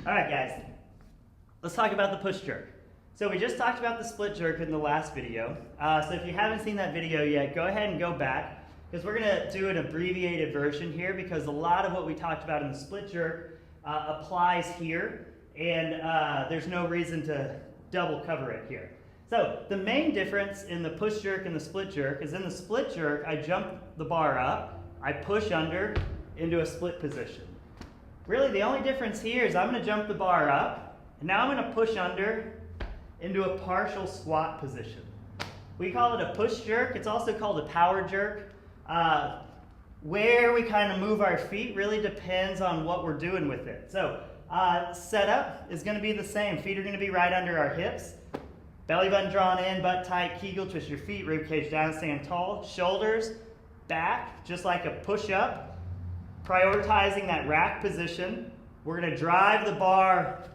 All right, guys, let's talk about the push jerk. So we just talked about the split jerk in the last video. So if you haven't seen that video yet, go ahead and go back, because we're gonna do an abbreviated version here, because a lot of what we talked about in the split jerk applies here, and there's no reason to double cover it here. So the main difference in the push jerk and the split jerk is in the split jerk, I jump the bar up, I push under into a split position. Really, the only difference here is I'm going to jump the bar up, and now I'm going to push under into a partial squat position. We call it a push jerk. It's also called a power jerk. Where we kind of move our feet really depends on what we're doing with it. So setup is going to be the same. Feet are going to be right under our hips. Belly button drawn in, butt tight, Kegel, twist your feet, rib cage down, stand tall. Shoulders back, just like a push-up. Prioritizing that rack position. We're going to drive the bar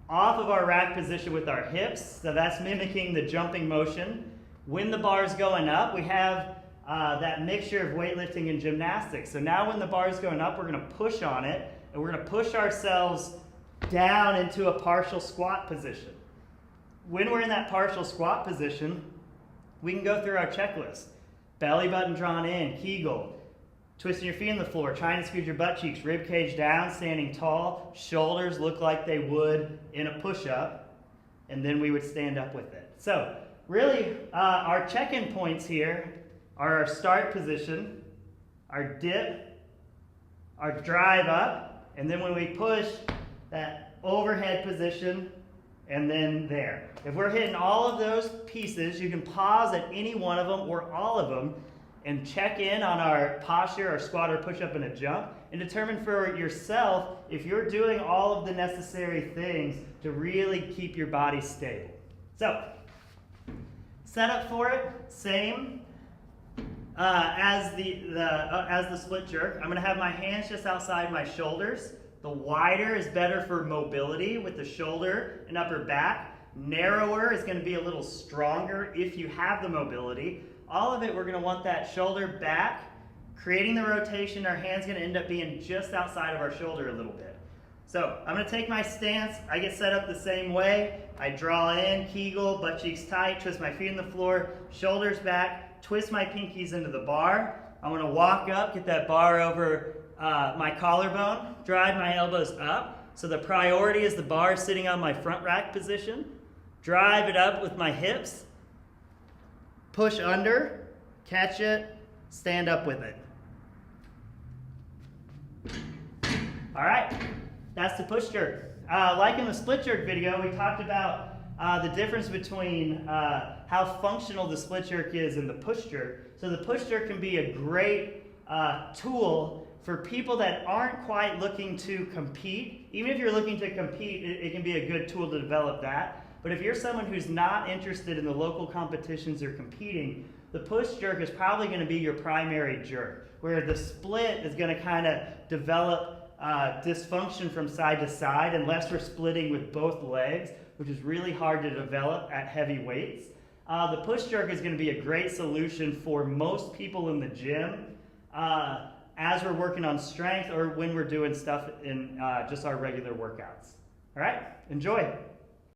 off of our rack position with our hips, so that's mimicking the jumping motion. When the bar is going up, we have that mixture of weightlifting and gymnastics. So now when the bar is going up, we're going to push on it, and we're going to push ourselves down into a partial squat position. When we're in that partial squat position, we can go through our checklist. Belly button drawn in, Kegel, twisting your feet on the floor, trying to squeeze your butt cheeks, rib cage down, standing tall, shoulders look like they would in a push-up, and then we would stand up with it. So really, our check-in points here are our start position, our dip, our drive up, and then when we push, that overhead position, and then there. If we're hitting all of those pieces, you can pause at any one of them or all of them and check in on our posture, our squat, or push-up, and a jump, and determine for yourself if you're doing all of the necessary things to really keep your body stable. So, setup for it, same as the split jerk. I'm gonna have my hands just outside my shoulders. The wider is better for mobility with the shoulder and upper back. Narrower is going to be a little stronger if you have the mobility. All of it, we're going to want that shoulder back, creating the rotation. Our hand's going to end up being just outside of our shoulder a little bit. So I'm going to take my stance. I get set up the same way. I draw in, Kegel, butt cheeks tight, twist my feet on the floor, shoulders back, twist my pinkies into the bar. I'm going to walk up, get that bar over my collarbone, drive my elbows up. So the priority is the bar sitting on my front rack position. Drive it up with my hips. Push under, catch it, stand up with it. All right, that's the push jerk. Like in the split jerk video, we talked about the difference between how functional the split jerk is and the push jerk. So the push jerk can be a great tool for people that aren't quite looking to compete. Even if you're looking to compete, it can be a good tool to develop that. But if you're someone who's not interested in the local competitions or competing, the push jerk is probably going to be your primary jerk, where the split is going to kind of develop dysfunction from side to side unless we're splitting with both legs, which is really hard to develop at heavy weights. The push jerk is going to be a great solution for most people in the gym as we're working on strength or when we're doing stuff in just our regular workouts. All right, enjoy.